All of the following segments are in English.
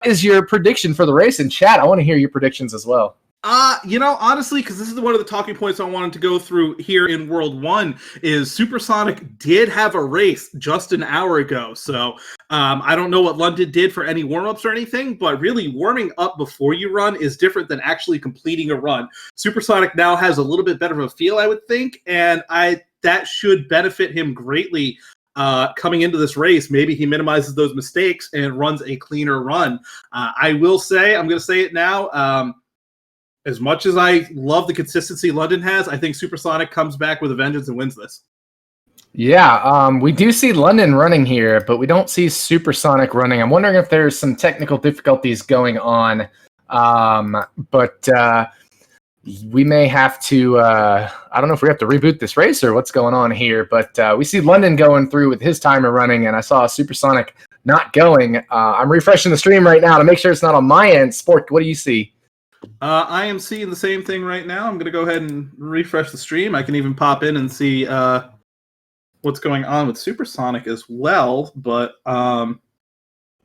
is your prediction for the race in chat? I want to hear your predictions as well. Honestly, because this is one of the talking points I wanted to go through here in World 1, is SuperSonic did have a race just an hour ago. So I don't know what London did for any warm-ups or anything, but really warming up before you run is different than actually completing a run. SuperSonic now has a little bit better of a feel, I would think, and that should benefit him greatly coming into this race. Maybe he minimizes those mistakes and runs a cleaner run. I will say, I'm going to say it now, as much as I love the consistency London has, I think SuperSonic comes back with a vengeance and wins this. Yeah, we do see London running here, but we don't see SuperSonic running. I'm wondering if there's some technical difficulties going on, but we may have to, I don't know if we have to reboot this race or what's going on here, but we see London going through with his timer running, and I saw SuperSonic not going. I'm refreshing the stream right now to make sure it's not on my end. Sport, what do you see? I am seeing the same thing right now. I'm going to go ahead and refresh the stream. I can even pop in and see what's going on with SuperSonic as well. But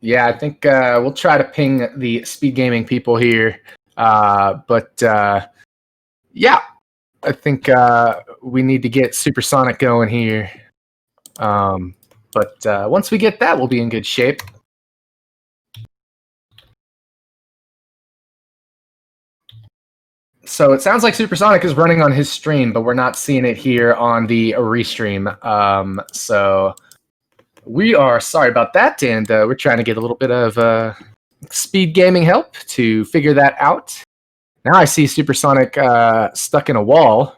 yeah, I think we'll try to ping the SpeedGaming people here. Yeah, I think we need to get SuperSonic going here. But once we get that, we'll be in good shape. So it sounds like SuperSonic is running on his stream, but we're not seeing it here on the restream. So we are sorry about that, and we're trying to get a little bit of SpeedGaming help to figure that out. Now I see SuperSonic stuck in a wall.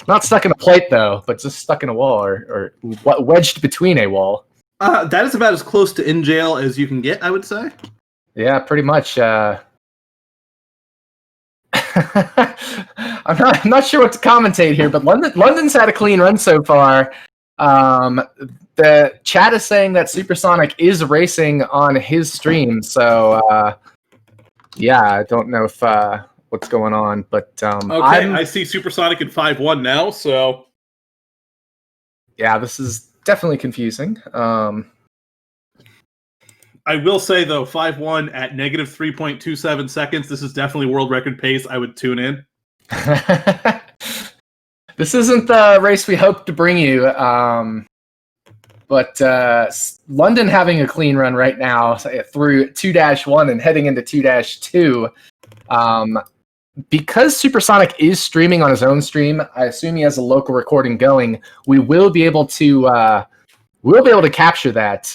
Not stuck in a plate, though, but just stuck in a wall or wedged between a wall. That is about as close to in jail as you can get, I would say. Yeah, pretty much. I'm not sure what to commentate here, but London's had a clean run so far. The chat is saying that SuperSonic is racing on his stream, so yeah, I don't know if what's going on, but okay, I see SuperSonic in 5-1 now, so yeah, this is definitely confusing. I will say, though, 5-1 at negative 3.27 seconds. This is definitely world record pace. I would tune in. This isn't the race we hoped to bring you, but London having a clean run right now through 2-1 and heading into 2-2. Because SuperSonic is streaming on his own stream, I assume he has a local recording going. We will be able to capture that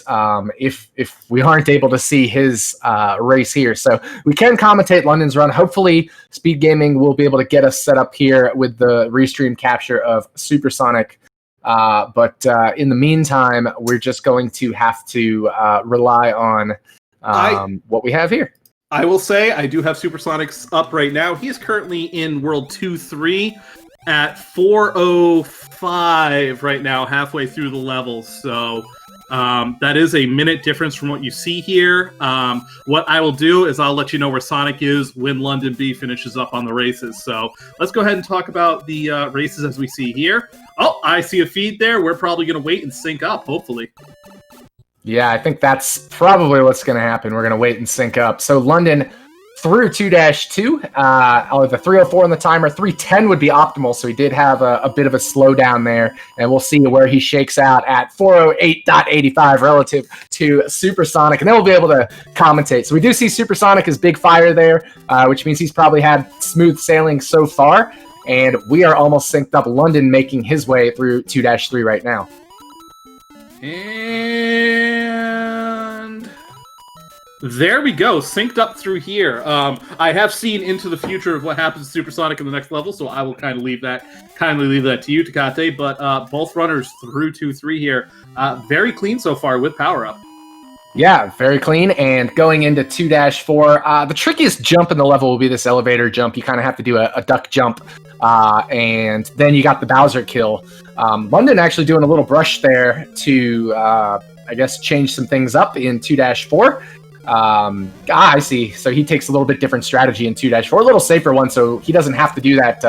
if we aren't able to see his race here. So we can commentate London's run. Hopefully, SpeedGaming will be able to get us set up here with the restream capture of SuperSonic. But in the meantime, we're just going to have to rely on what we have here. I will say I do have SuperSonic's up right now. He is currently in World 2-3. At 4:05 right now, halfway through the levels. So that is a minute difference from what you see here. What I will do is I'll let you know where Sonic is when London B finishes up on the races. So let's go ahead and talk about the races as we see here. Oh, I see a feed there. We're probably going to wait and sync up, hopefully. Yeah, I think that's probably what's going to happen. We're going to wait and sync up. So London through 2-2, the 3:04 on the timer, 3:10 would be optimal, so he did have a bit of a slowdown there, and we'll see where he shakes out at 4:08.85 relative to SuperSonic, and then we'll be able to commentate. So we do see SuperSonic is big fire there, which means he's probably had smooth sailing so far, and we are almost synced up. London making his way through 2-3 right now. And there we go, synced up through here. I have seen into the future of what happens to SuperSonic in the next level, so I will kindly leave that to you, Takate. But both runners through 2-3 here, very clean so far with power up. Yeah, very clean. And going into 2-4, the trickiest jump in the level will be this elevator jump. You kind of have to do a duck jump, and then you got the Bowser kill. London actually doing a little brush there to, I guess, change some things up in 2-4. I see. So he takes a little bit different strategy in 2-4, a little safer one, so he doesn't have to do that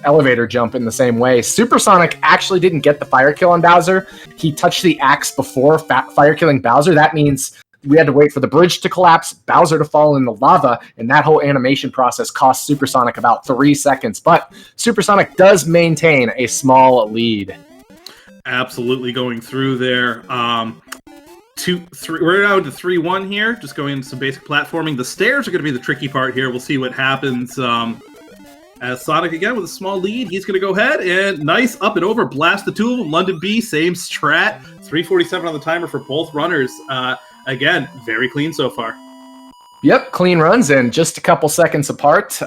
elevator jump in the same way. SuperSonic actually didn't get the fire kill on Bowser. He touched the axe before fire killing Bowser. That means we had to wait for the bridge to collapse, Bowser to fall in the lava, and that whole animation process cost SuperSonic about 3 seconds. But SuperSonic does maintain a small lead. Absolutely going through there. We're down to 3-1 here. Just going into some basic platforming. The stairs are going to be the tricky part here. We'll see what happens. As Sonic again with a small lead, he's going to go ahead and nice up and over, blast the two of them. London B, same strat. 3:47 on the timer for both runners. Again, very clean so far. Yep, clean runs and just a couple seconds apart.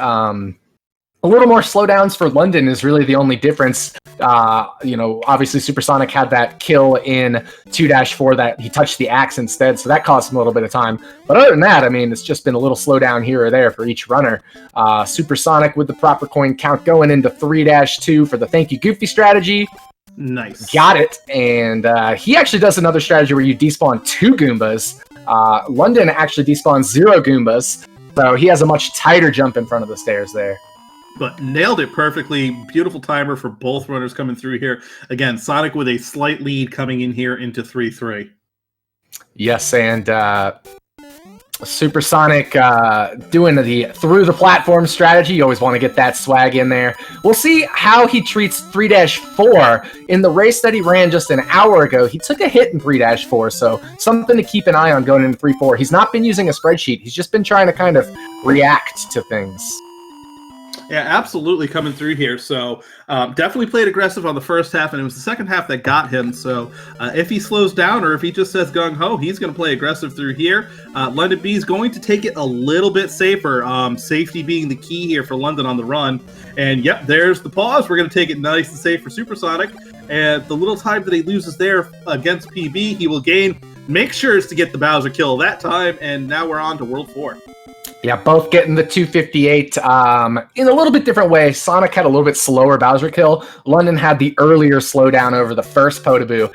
A little more slowdowns for London is really the only difference. Obviously SuperSonic had that kill in 2-4 that he touched the axe instead, so that cost him a little bit of time. But other than that, I mean, it's just been a little slowdown here or there for each runner. SuperSonic with the proper coin count going into 3-2 for the Thank You Goofy strategy. Nice. Got it. And he actually does another strategy where you despawn 2 Goombas. London actually despawns 0 Goombas, so he has a much tighter jump in front of the stairs there. But nailed it perfectly. Beautiful timer for both runners coming through here. Again, Sonic with a slight lead coming in here into 3-3. Yes, and SuperSonic doing the through the platform strategy. You always want to get that swag in there. We'll see how he treats 3-4. In the race that he ran just an hour ago, he took a hit in 3-4, so something to keep an eye on going into 3-4. He's not been using a spreadsheet. He's just been trying to kind of react to things. Yeah, absolutely coming through here. So definitely played aggressive on the first half, and it was the second half that got him. So if he slows down or if he just says gung-ho, he's going to play aggressive through here. London B is going to take it a little bit safer. Safety being the key here for London on the run. And yep, there's the pause. We're going to take it nice and safe for SuperSonic. And the little time that he loses there against PB, he will gain. Make sure to get the Bowser kill that time. And now we're on to World 4. Yeah, both getting the 258 in a little bit different way. Sonic had a little bit slower Bowser kill. London had the earlier slowdown over the first Potaboo.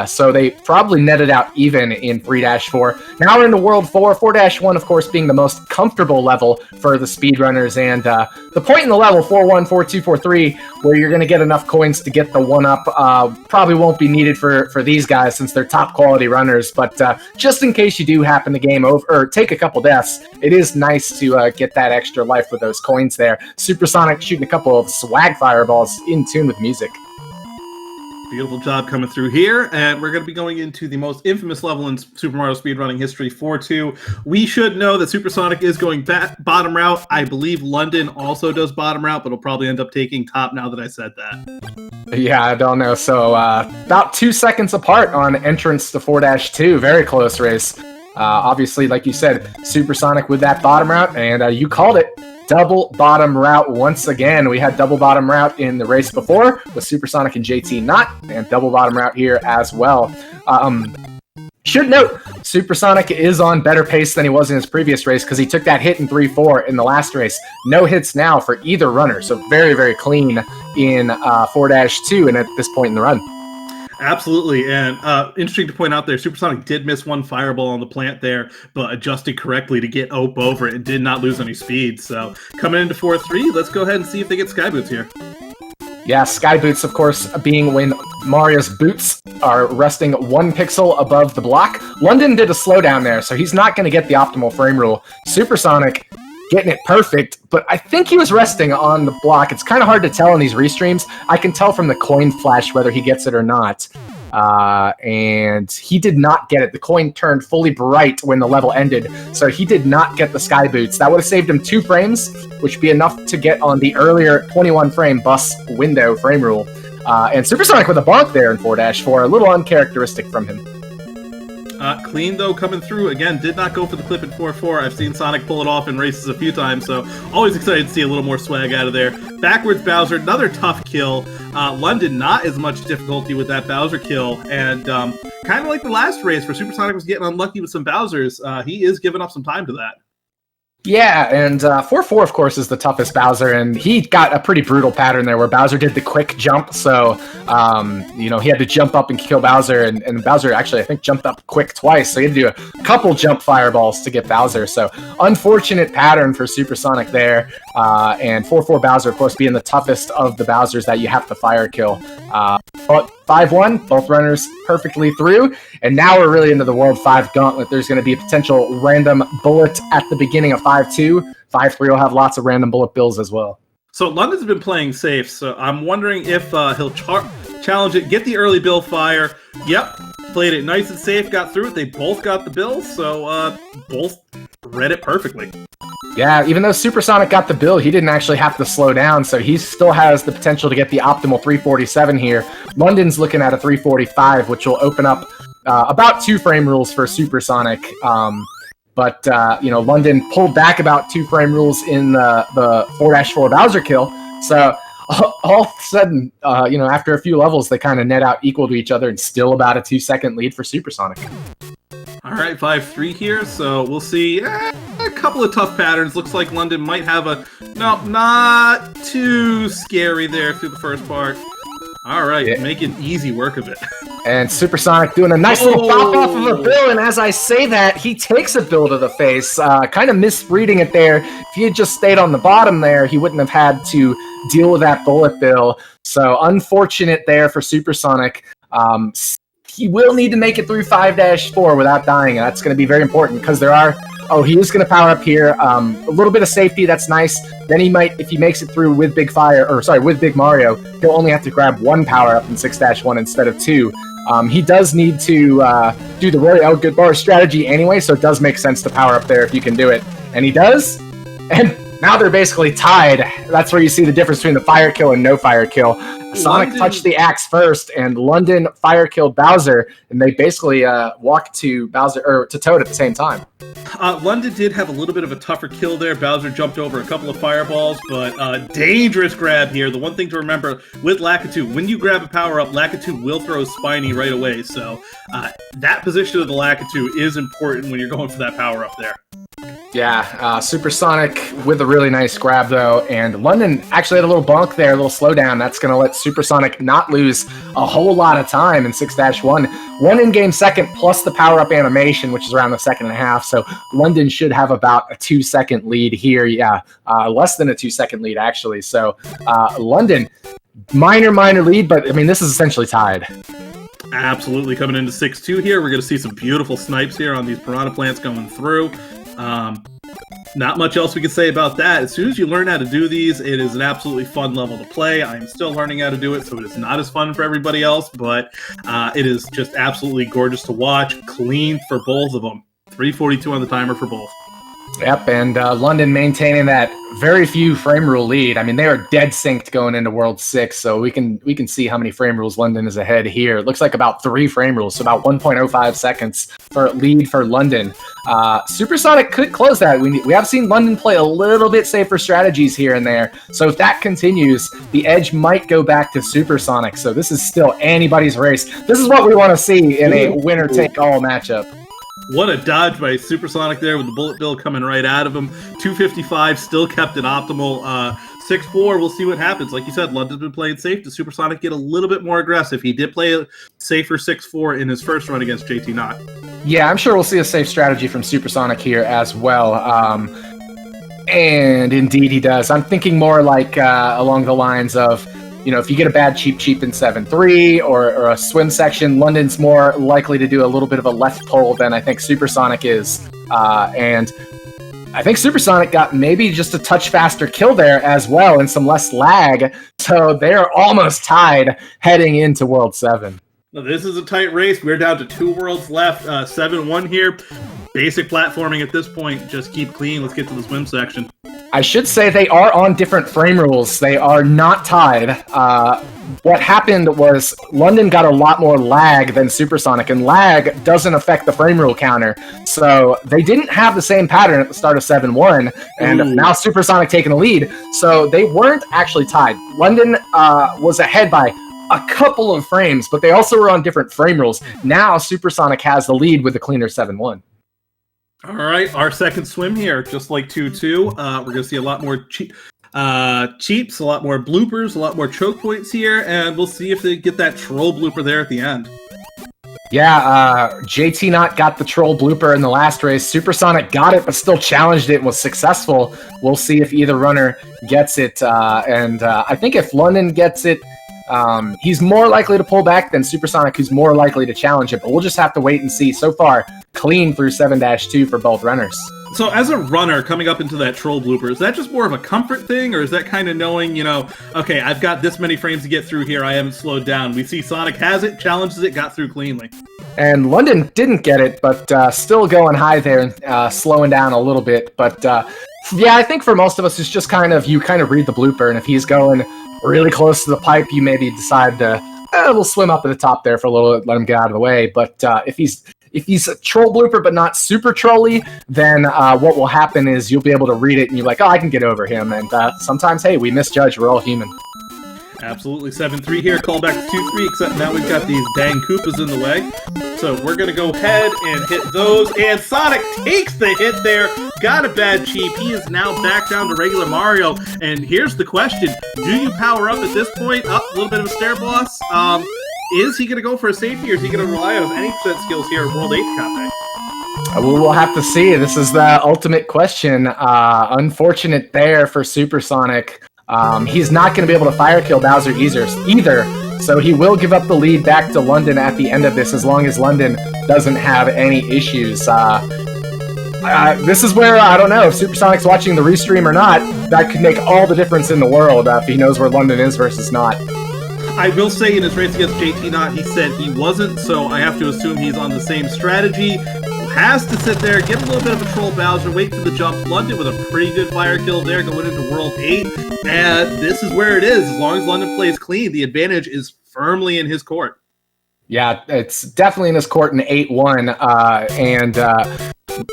So they probably netted out even in 3-4. Now we're into World 4. 4-1, of course, being the most comfortable level for the speedrunners. And the point in the level, 4-1, 4-2, 4-3, where you're going to get enough coins to get the 1-up, probably won't be needed for these guys since they're top quality runners. But just in case you do happen to game over or take a couple deaths, it is nice to get that extra life with those coins there. SuperSonic shooting a couple of swag fireballs in tune with music. Beautiful job coming through here, and we're going to be going into the most infamous level in Super Mario speedrunning history, 4-2. We should know that SuperSonic is going bottom route. I believe London also does bottom route, but will probably end up taking top now that I said that. Yeah, I don't know. So about 2 seconds apart on entrance to 4-2. Very close race. Obviously, like you said, SuperSonic with that bottom route, and you called it. Double bottom route once again. We had double bottom route in the race before with SuperSonic and JT not, and double bottom route here as well. Should note, SuperSonic is on better pace than he was in his previous race because he took that hit in 3-4 in the last race. No hits now for either runner, so very, very clean in 4-2 and at this point in the run. Absolutely, and interesting to point out there, SuperSonic did miss one fireball on the plant there, but adjusted correctly to get Ope over it and did not lose any speed. So coming into 4-3, let's go ahead and see if they get Sky Boots here. Yeah, Sky Boots, of course, being when Mario's boots are resting 1 pixel above the block. London did a slowdown there, so he's not going to get the optimal frame rule. SuperSonic getting it perfect, but I think he was resting on the block. It's kind of hard to tell in these restreams. I can tell from the coin flash whether he gets it or not. And he did not get it. The coin turned fully bright when the level ended, so he did not get the Sky Boots. That would have saved him 2 frames, which would be enough to get on the earlier 21 frame bus window frame rule. And SuperSonic with a bonk there in 4-4, a little uncharacteristic from him. Clean, though, coming through. Again, did not go for the clip in 4-4. I've seen Sonic pull it off in races a few times, so always excited to see a little more swag out of there. Backwards Bowser, another tough kill. London, not as much difficulty with that Bowser kill. And kind of like the last race where SuperSonic was getting unlucky with some Bowsers, he is giving up some time to that. Yeah, and 4-4, of course, is the toughest Bowser, and he got a pretty brutal pattern there where Bowser did the quick jump, so, he had to jump up and kill Bowser, and Bowser actually, I think, jumped up quick twice, so he had to do a couple jump fireballs to get Bowser, so unfortunate pattern for SuperSonic there. and 4-4 Bowser, of course, being the toughest of the Bowsers that you have to fire kill. But 5-1, both runners perfectly through, and now we're really into the World 5 Gauntlet. There's going to be a potential random bullet at the beginning of 5-2. 5-3 will have lots of random bullet bills as well. So London's been playing safe, so I'm wondering if he'll challenge it, get the early bill fire. Yep, played it nice and safe, got through it. They both got the bills, so both read it perfectly. Yeah, even though SuperSonic got the bill, he didn't actually have to slow down, so he still has the potential to get the optimal 347 here. London's looking at a 345, which will open up about 2 frame rules for SuperSonic. But London pulled back about 2 frame rules in the 4-4 Bowser kill. So all of a sudden, after a few levels, they kind of net out equal to each other, and still about a 2-second lead for SuperSonic. All right, 5-3 here, so we'll see a couple of tough patterns. Looks like London might have not too scary there through the first part. All right, yeah. Making easy work of it. And SuperSonic doing a nice little pop off of a bill, and as I say that, he takes a bill to the face. Kind of misreading it there. If he had just stayed on the bottom there, he wouldn't have had to deal with that bullet bill. So unfortunate there for SuperSonic. He will need to make it through 5-4 without dying, and that's going to be very important because there are... Oh, he is going to power up here. A little bit of safety, that's nice. Then he might, if he makes it through with Big Mario, he'll only have to grab 1 power up in 6-1 instead of 2. He does need to do the Roy L. Goodbar strategy anyway, so it does make sense to power up there if you can do it. And he does. And now they're basically tied. That's where you see the difference between the fire kill and no fire kill. Sonic touched the axe first, and London fire killed Bowser, and they basically walked to Bowser or to Toad at the same time. London did have a little bit of a tougher kill there. Bowser jumped over a couple of fireballs, but dangerous grab here. The one thing to remember with Lakitu, when you grab a power-up, Lakitu will throw Spiny right away. So that position of the Lakitu is important when you're going for that power-up there. Yeah, SuperSonic with a really nice grab, though, and London actually had a little bonk there, a little slowdown. That's going to let SuperSonic not lose a whole lot of time in 6-1. 1 in-game second plus the power-up animation, which is around the 2.5, so London should have about a 2-second lead here. Yeah, less than a 2-second lead, actually. So London, minor lead, but, I mean, this is essentially tied. Absolutely. Coming into 6-2 here, we're going to see some beautiful snipes here on these piranha plants going through. Not much else we can say about that. As soon as you learn how to do these, it is an absolutely fun level to play. I am still learning how to do it, so it is not as fun for everybody else, but it is just absolutely gorgeous to watch. Clean for both of them. 342 on the timer for both. Yep, and London maintaining that very few frame rule lead. I mean, they are dead synced going into World 6, so we can see how many frame rules London is ahead here. It looks like about 3 frame rules, so about 1.05 seconds for lead for London. SuperSonic could close that. We have seen London play a little bit safer strategies here and there, so if that continues, the edge might go back to SuperSonic, so this is still anybody's race. This is what we want to see in a winner-take-all matchup. What a dodge by SuperSonic there with the bullet bill coming right out of him. 255 still kept it optimal. 6-4, we'll see what happens. Like you said, London's been playing safe. Does SuperSonic get a little bit more aggressive? He did play a safer 6-4 in his first run against JT Knott. Yeah, I'm sure we'll see a safe strategy from SuperSonic here as well. And indeed he does. I'm thinking more like along the lines of, if you get a bad cheap in 7-3 or a swim section, London's more likely to do a little bit of a left pull than I think SuperSonic is. And I think SuperSonic got maybe just a touch faster kill there as well and some less lag. So they're almost tied heading into World 7. Now, this is a tight race. We're down to 2 worlds left. 7-1 here. Basic platforming at this point. Just keep clean. Let's get to the swim section. I should say they are on different frame rules. They are not tied. What happened was London got a lot more lag than SuperSonic, and lag doesn't affect the frame rule counter. So they didn't have the same pattern at the start of 7-1, and now SuperSonic taking the lead. So they weren't actually tied. London was ahead by a couple of frames, but they also were on different frame rules. Now SuperSonic has the lead with the cleaner 7-1. All right, our second swim here, just like 2-2. We're going to see a lot more cheats, a lot more bloopers, a lot more choke points here, and we'll see if they get that troll blooper there at the end. Yeah, JT Not got the troll blooper in the last race. SuperSonic got it, but still challenged it and was successful. We'll see if either runner gets it. I think if London gets it, he's more likely to pull back than SuperSonic, who's more likely to challenge it. But we'll just have to wait and see. So far, clean through 7-2 for both runners. So as a runner coming up into that troll blooper, is that just more of a comfort thing, or is that kind of knowing, you know, okay, I've got this many frames to get through here, I haven't slowed down. We see Sonic has it, challenges it, got through cleanly. And London didn't get it, but still going high there and slowing down a little bit. But yeah, I think for most of us, it's just you kind of read the blooper, and if he's going really close to the pipe, you maybe decide to, we'll swim up at the top there for a little bit, let him get out of the way. But if he's a troll blooper but not super trolly, then what will happen is you'll be able to read it and you're like, oh, I can get over him. And sometimes, hey, we misjudge. We're all human. Absolutely. 7-3 here. Call back to 2-3, except now we've got these dang Koopas in the way. So we're going to go ahead and hit those. And Sonic takes the hit there. Got a bad cheap. He is now back down to regular Mario. And here's the question. Do you power up at this point? Up, a little bit of a stair boss. Is he going to go for a safety, or is he going to rely on any set skills here at World 8 Cafe? We'll have to see. This is the ultimate question. Unfortunate there for SuperSonic. He's not going to be able to fire kill Bowser either, so he will give up the lead back to London at the end of this, as long as London doesn't have any issues. This is where, I don't know, if SuperSonic's watching the restream or not, that could make all the difference in the world if he knows where London is versus not. I will say in his race against JT Knott, he said he wasn't, so I have to assume he's on the same strategy. Has to sit there, get a little bit of a troll Bowser, wait for the jump. London with a pretty good fire kill there going into World 8. And this is where it is. As long as London plays clean, the advantage is firmly in his court. Yeah, it's definitely in his court in 8-1.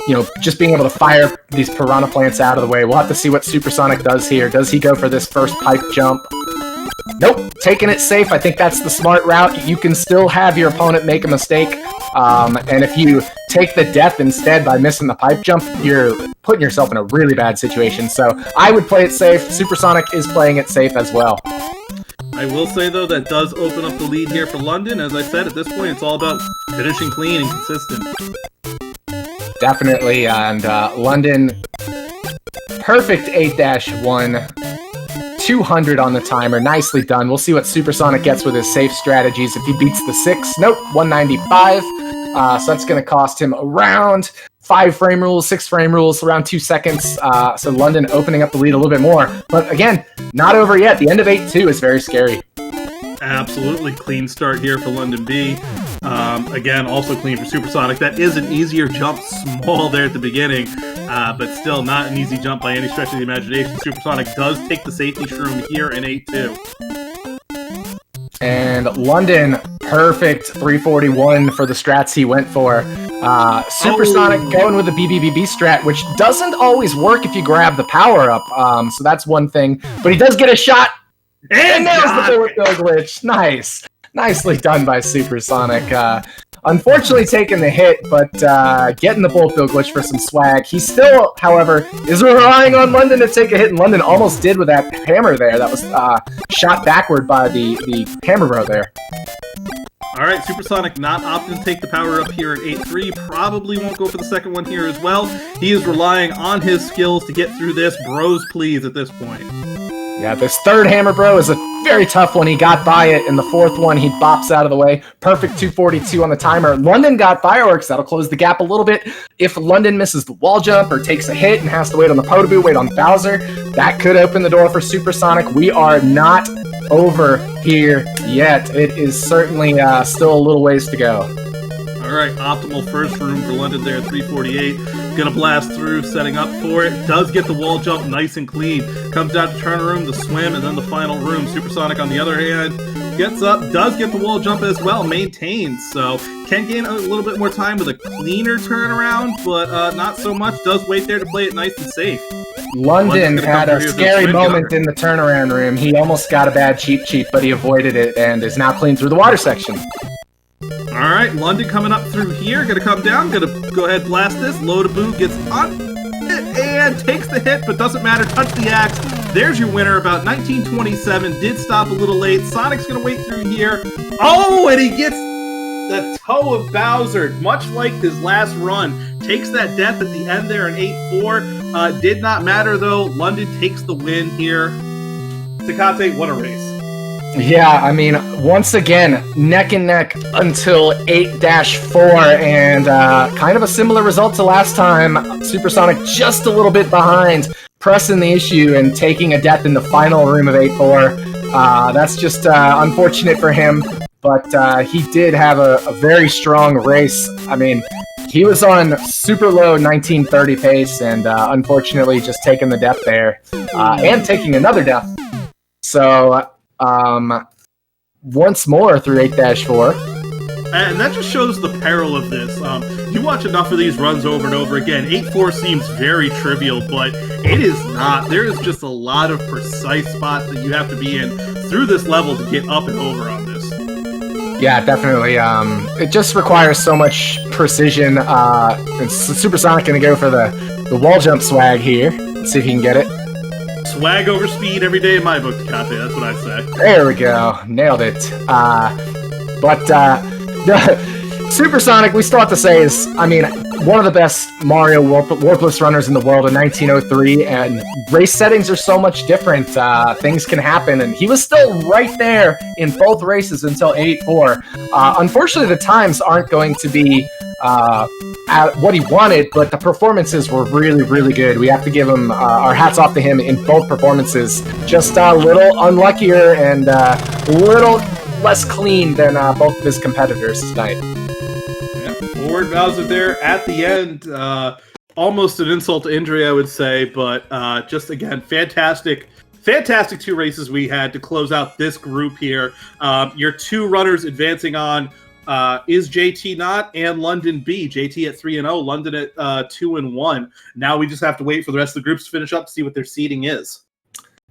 You know, just being able to fire these Piranha Plants out of the way. We'll have to see what SuperSonic does here. Does he go for this first pipe jump? Nope, taking it safe. I think that's the smart route. You can still have your opponent make a mistake. And if you take the death instead by missing the pipe jump, you're putting yourself in a really bad situation. So I would play it safe. SuperSonic is playing it safe as well. I will say, though, that does open up the lead here for London. As I said, at this point, it's all about finishing clean and consistent. Definitely, and London, perfect 8-1. 200 on the timer. Nicely done. We'll see what SuperSonic gets with his safe strategies. If he beats the 6, nope, 195. So that's going to cost him around 5 frame rules, 6 frame rules, around 2 seconds. So London opening up the lead a little bit more. But again, not over yet. The end of 8-2 is very scary. Absolutely clean start here for London B. Again, also clean for SuperSonic. That is an easier jump, small there at the beginning, but still not an easy jump by any stretch of the imagination. SuperSonic does take the safety shroom here in 8-2. And London, perfect 341 for the strats he went for. SuperSonic going with the BBBB strat, which doesn't always work if you grab the power-up, so that's one thing. But he does get a shot, and there's the bullet bill glitch. Nice. Nicely done by SuperSonic. Unfortunately taking the hit, but getting the bullet bill glitch for some swag. He still, however, is relying on London to take a hit, and London almost did with that hammer there. That was shot backward by the hammer bro there. All right, SuperSonic not opting to take the power up here at 8-3. Probably won't go for the second one here as well. He is relying on his skills to get through this. Bros, please, at this point. Yeah, this third hammer bro is a very tough one. He got by it, and the fourth one, he bops out of the way. Perfect 242 on the timer. London got fireworks. That'll close the gap a little bit. If London misses the wall jump or takes a hit and has to wait on the Podoboo, wait on Bowser, that could open the door for SuperSonic. We are not over here yet. It is certainly still a little ways to go. All right, optimal first room for London there at 348. Gonna blast through, setting up for it. Does get the wall jump nice and clean. Comes down to turn room, the swim, and then the final room. SuperSonic, on the other hand, gets up, does get the wall jump as well, maintains. So can gain a little bit more time with a cleaner turnaround, but not so much. Does wait there to play it nice and safe. London had a scary moment in the turnaround room. He almost got a bad cheap, but he avoided it and is now clean through the water section. All right, London coming up through here. Gonna come down. Gonna go ahead and blast this. London gets on it and takes the hit, but doesn't matter. Touch the axe. There's your winner. About 1927. Did stop a little late. Sonic's gonna wait through here. Oh, and he gets the toe of Bowser, much like his last run, takes that death at the end there in 8-4. Did not matter, though. London takes the win here. Tecate, what a race. Yeah, I mean, once again, neck and neck until 8-4, and kind of a similar result to last time. Supersonic just a little bit behind, pressing the issue and taking a death in the final room of 8-4. That's just unfortunate for him, but he did have a very strong race. I mean, he was on super low 1930 pace, and unfortunately just taking the death there, and taking another death. So, once more through 8-4. And that just shows the peril of this. You watch enough of these runs over and over again. 8-4 seems very trivial, but it is not. There is just a lot of precise spots that you have to be in through this level to get up and over on this. Yeah, definitely. It just requires so much precision. And Supersonic going to go for the wall jump swag here. Let's see if he can get it. Swag over speed every day in my book, Tecate. That's what I say. There we go. Nailed it. Supersonic, we still have to say, is, I mean, one of the best Mario Warpless runners in the world in 1903, and race settings are so much different. Things can happen, and he was still right there in both races until 8-4. Unfortunately, the times aren't going to be at what he wanted, but the performances were really, really good. We have to give him our hats off to him in both performances. Just a little unluckier and a little less clean than both of his competitors tonight. Yeah, forward Bowser there at the end. Almost an insult to injury, I would say, but just again, fantastic two races we had to close out this group here. Your two runners advancing on is JT Not and London B. JT at 3-0, London at 2-1. Now we just have to wait for the rest of the groups to finish up to see what their seeding is.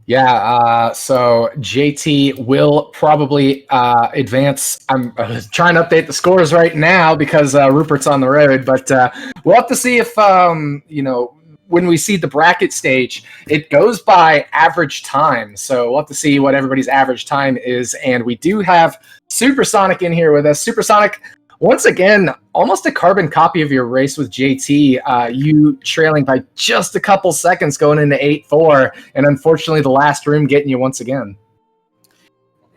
Yeah, so JT will probably advance. I'm trying to update the scores right now because Rupert's on the road, but we'll have to see if, when we see the bracket stage, it goes by average time. So we'll have to see what everybody's average time is, and we do have Supersonic in here with us. Supersonic, once again, almost a carbon copy of your race with JT. You trailing by just a couple seconds going into 8-4, and unfortunately the last room getting you once again.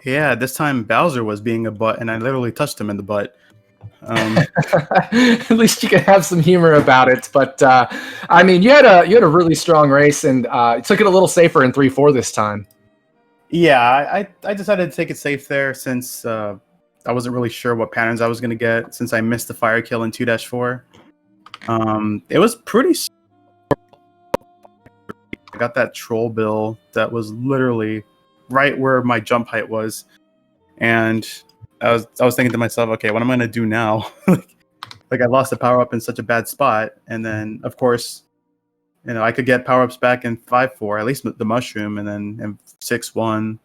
Yeah, this time Bowser was being a butt, and I literally touched him in the butt. At least you can have some humor about it. But I mean, you had a really strong race, and took it a little safer in 3-4 this time. Yeah, I decided to take it safe there since I wasn't really sure what patterns I was going to get since I missed the fire kill in 2-4. It was pretty... I got that troll bill that was literally right where my jump height was. And I was thinking to myself, okay, what am I going to do now? Like I lost the power-up in such a bad spot. And then, of course, I could get power-ups back in 5-4, at least the mushroom, and then in 6-1.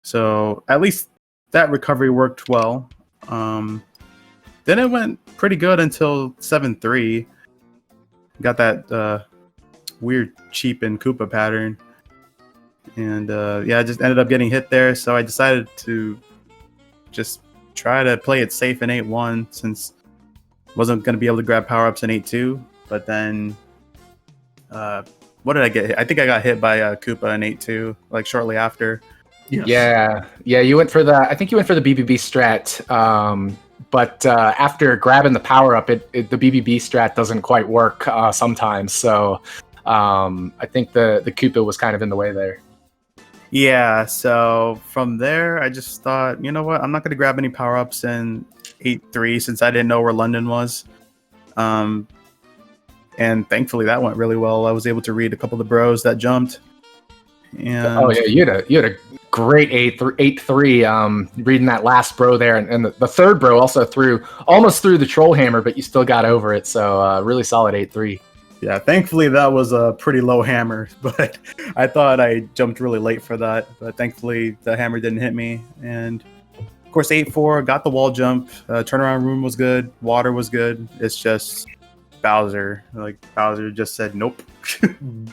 So at least that recovery worked well. Then it went pretty good until 7-3. Got that weird cheap and Koopa pattern. And I just ended up getting hit there. So I decided to just try to play it safe in 8-1 since I wasn't going to be able to grab power-ups in 8-2. But then, what did I get hit? I think I got hit by Koopa in 8-2, like shortly after. Yes. Yeah. You went for I think you went for the BBB strat. But after grabbing the power up, the BBB strat doesn't quite work sometimes. So I think the Koopa was kind of in the way there. Yeah. So from there, I just thought, you know what? I'm not going to grab any power ups in 8-3 since I didn't know where London was. And thankfully that went really well. I was able to read a couple of the bros that jumped. And oh yeah, you had a great 8-3 reading that last bro there, and the third bro also almost threw the troll hammer, but you still got over it. So really solid 8-3. Yeah, thankfully that was a pretty low hammer, but I thought I jumped really late for that. But thankfully the hammer didn't hit me, and of course 8-4 got the wall jump. Turnaround room was good, water was good. It's just Bowser. Like Bowser just said nope.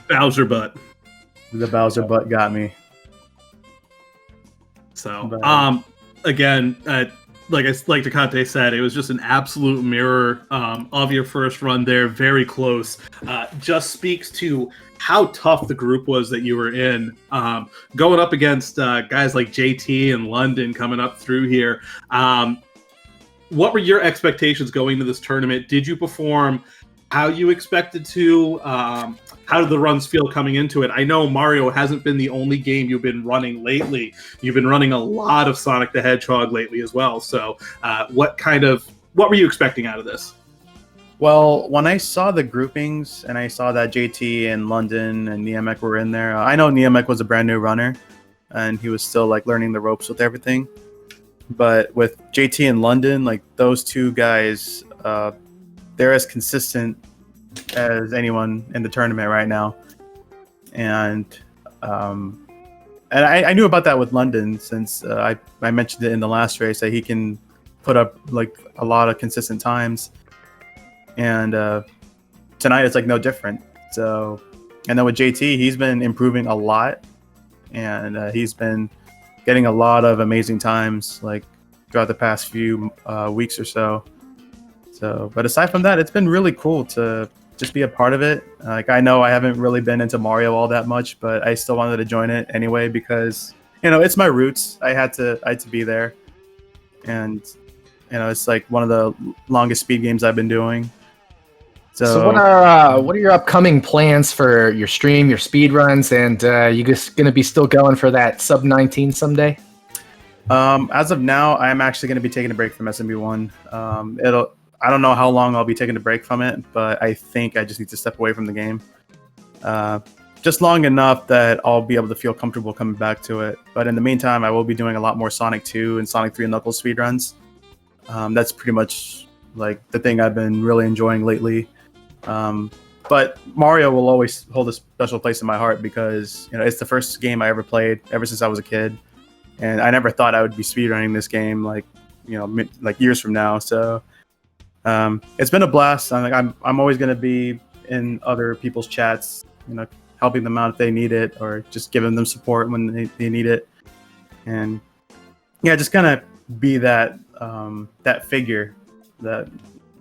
Bowser butt. The Bowser butt got me. So, again, like Takate said, it was just an absolute mirror of your first run there, very close. Just speaks to how tough the group was that you were in, going up against guys like JT and London coming up through here. What were your expectations going to this tournament? Did you perform how you expected to? How did the runs feel coming into it? I know Mario hasn't been the only game you've been running lately. You've been running a lot of Sonic the Hedgehog lately as well. So what were you expecting out of this? Well, when I saw the groupings and I saw that JT and London and Niemek were in there, I know Niemek was a brand new runner and he was still like learning the ropes with everything. But with JT and London, like those two guys, they're as consistent as anyone in the tournament right now. And I knew about that with London since I mentioned it in the last race that he can put up like a lot of consistent times. And tonight it's like no different. So, and then with JT, he's been improving a lot, and he's been getting a lot of amazing times like throughout the past few weeks or so. So, but aside from that, it's been really cool to just be a part of it. Like I know I haven't really been into Mario all that much, but I still wanted to join it anyway because it's my roots. I had to be there, and it's like one of the longest speed games I've been doing. So what are your upcoming plans for your stream, your speed runs, and you just going to be still going for that sub 19 someday? As of now, I'm actually going to be taking a break from SMB1. I don't know how long I'll be taking a break from it, but I think I just need to step away from the game. Just long enough that I'll be able to feel comfortable coming back to it. But in the meantime, I will be doing a lot more Sonic 2 and Sonic 3 and Knuckles speedruns. That's pretty much like the thing I've been really enjoying lately. But Mario will always hold a special place in my heart because it's the first game I ever played ever since I was a kid, and I never thought I would be speedrunning this game like years from now. So it's been a blast. I'm always going to be in other people's chats, helping them out if they need it or just giving them support when they need it, and just kind of be that figure, that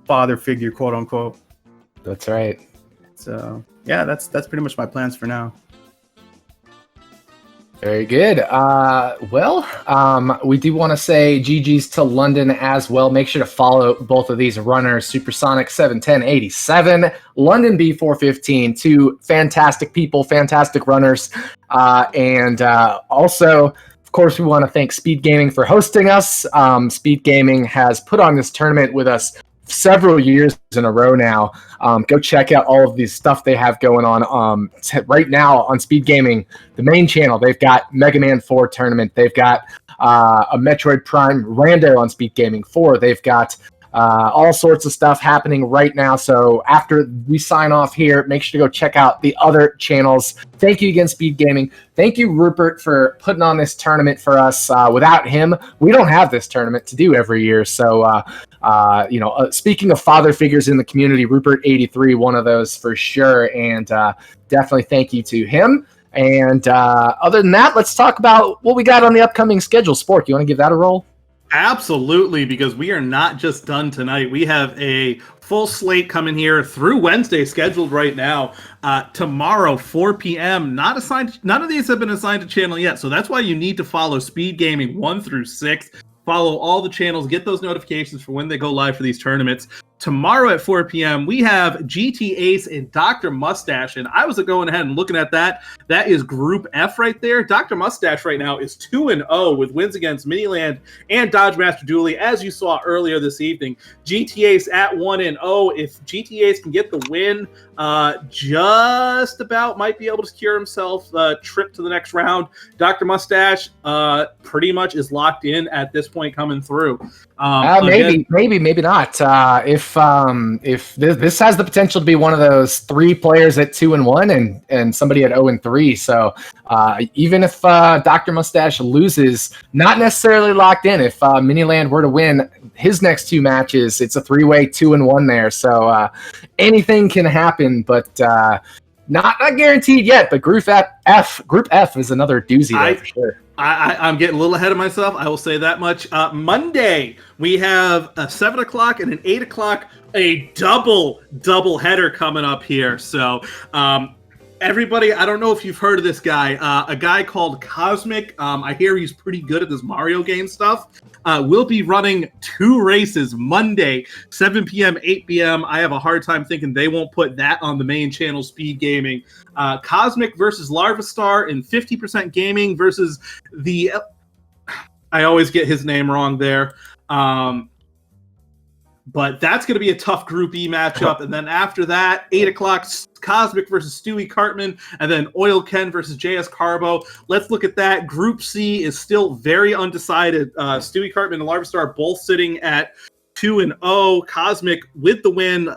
father figure, quote unquote. That's right. So that's pretty much my plans for now. Very good. We do want to say GG's to London as well. Make sure to follow both of these runners, SuperSonic 71087, londonb415, two fantastic people, fantastic runners. And also, of course, we want to thank SpeedGaming for hosting us. SpeedGaming has put on this tournament with us several years in a row now. Go check out all of the stuff they have going on right now on SpeedGaming, the main channel. They've got Mega Man 4 tournament. They've got a Metroid Prime Rando on SpeedGaming 4. They've got all sorts of stuff happening right now. So after we sign off here, make sure to go check out the other channels. Thank you again, SpeedGaming. Thank you, Rupert, for putting on this tournament for us. Without him, we don't have this tournament to do every year. So, speaking of father figures in the community, Rupert 83, one of those for sure. And definitely thank you to him. And other than that, let's talk about what we got on the upcoming schedule. Spork, you want to give that a roll? Absolutely, because we are not just done tonight. We have a full slate coming here through Wednesday, scheduled right now. Tomorrow, 4 p.m. None of these have been assigned to channel yet, so that's why you need to follow SpeedGaming 1 through 6. Follow all the channels, get those notifications for when they go live for these tournaments. Tomorrow at 4 p.m., we have GT Ace and Dr. Mustache, and I was going ahead and looking at that. That is Group F right there. Dr. Mustache right now is 2-0 with wins against Miniland and Dodge Master Dually, as you saw earlier this evening. GT Ace at 1-0. If GT Ace can get the win, just about might be able to secure himself a trip to the next round. Dr. Mustache pretty much is locked in at this point coming through. Maybe not. If this has the potential to be one of those 3 players at 2-1 and somebody at 0-3, so even if Dr. Mustache loses, not necessarily locked in. If Miniland were to win his next 2 matches, it's a 3-way 2-1 there. So anything can happen, but not guaranteed yet. But Group F is another doozy there for sure. I'm getting a little ahead of myself. I will say that much. Monday, we have a 7 o'clock and an 8 o'clock, a double header coming up here. So, everybody, I don't know if you've heard of this guy. A guy called Cosmic. I hear he's pretty good at this Mario game stuff. We'll be running 2 races Monday, 7 p.m., 8 p.m. I have a hard time thinking they won't put that on the main channel, Speed Gaming. Cosmic versus Larvastar in 50% Gaming versus the... I always get his name wrong there. But that's going to be a tough Group E matchup. And then after that, 8 o'clock, Cosmic versus Stewie Cartman, and then Oil Ken versus JS Carbo. Let's look at that. Group C is still very undecided. Stewie Cartman and Larvastar both sitting at 2-0. Cosmic with the win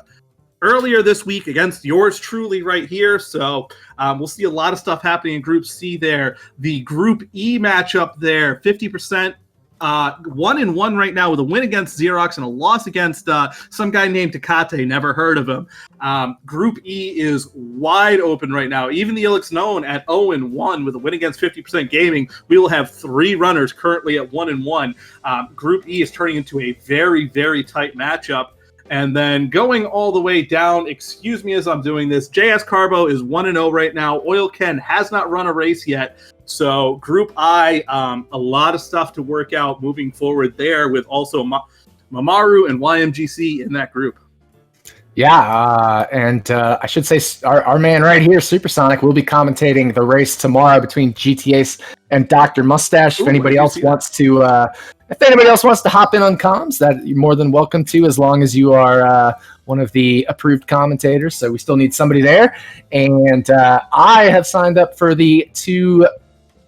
earlier this week against yours truly right here. So we'll see a lot of stuff happening in Group C there. The Group E matchup there, 50%. 1-1 right now with a win against Xerox and a loss against some guy named Takate. Never heard of him. Group E is wide open right now. Even the Ilix known at 0-1 with a win against 50% Gaming. We will have 3 runners currently at 1-1. Group E is turning into a very, very tight matchup. And then going all the way down, excuse me as I'm doing this, JS Carbo is 1-0 right now. Oil Ken has not run a race yet. So Group I, a lot of stuff to work out moving forward there with also Mamaru and YMGC in that group. Yeah, and I should say our man right here, SuperSonic, will be commentating the race tomorrow between GTAce and Dr. Mustache. If anybody else wants to hop in on comms, that you're more than welcome to, as long as you are one of the approved commentators. So we still need somebody there. And I have signed up for the 2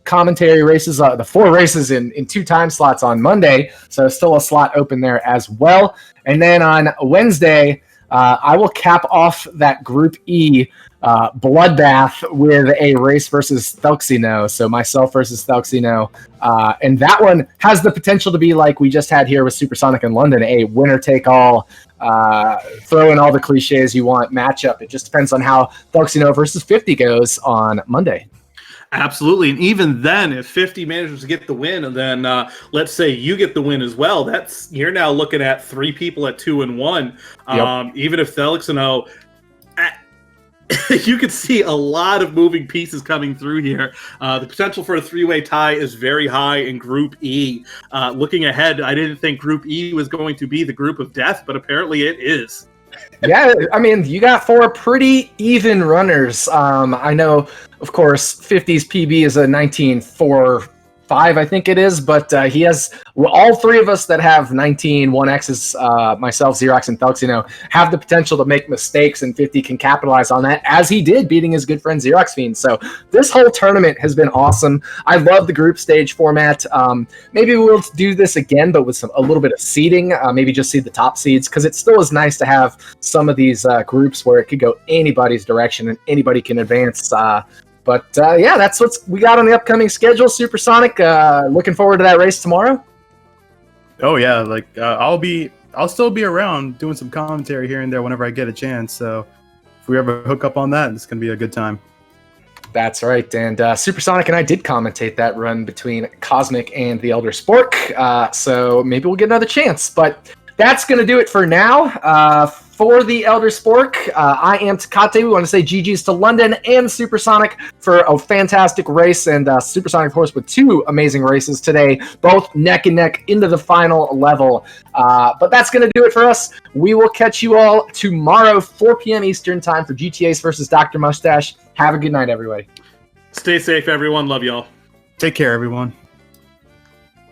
commentary races, the 4 races in 2 time slots on Monday. So still a slot open there as well. And then on Wednesday, I will cap off that Group E bloodbath with a race versus Thelxino. So myself versus Thelxino. And that one has the potential to be like we just had here with SuperSonic in London, a winner-take-all, throw in all the cliches you want matchup. It just depends on how Thelxino versus 50 goes on Monday. Absolutely. And even then, if 50 manages to get the win, and then let's say you get the win as well, you're now looking at 3 people at 2-1. Yep. Even if Thelxino, you could see a lot of moving pieces coming through here. The potential for a 3-way tie is very high in Group E. Looking ahead, I didn't think Group E was going to be the group of death, but apparently it is. Yeah, I mean, you got 4 pretty even runners. I know, of course, 50's PB is a 19.45, I think it is, but he has all 3 of us that have 19.1Xs, myself, Xerox, and Thelxino, have the potential to make mistakes, and 50 can capitalize on that, as he did, beating his good friend Xerox Fiend. So this whole tournament has been awesome. I love the group stage format. Maybe we'll do this again, but with a little bit of seeding, maybe just seed the top seeds, because it still is nice to have some of these groups where it could go anybody's direction and anybody can advance. But yeah, that's what we got on the upcoming schedule. SuperSonic, looking forward to that race tomorrow. Oh yeah, like I'll still be around doing some commentary here and there whenever I get a chance. So if we ever hook up on that, it's gonna be a good time. That's right, and SuperSonic and I did commentate that run between Cosmic and the Elder Spork, so maybe we'll get another chance. But that's going to do it for now. For the Elder Spork, I am Takate. We want to say GG's to London and SuperSonic for a fantastic race, and SuperSonic, of course, with 2 amazing races today, both neck and neck into the final level. But that's going to do it for us. We will catch you all tomorrow, 4 p.m. Eastern time for GTAce versus Dr. Mustache. Have a good night, everybody. Stay safe, everyone. Love y'all. Take care, everyone.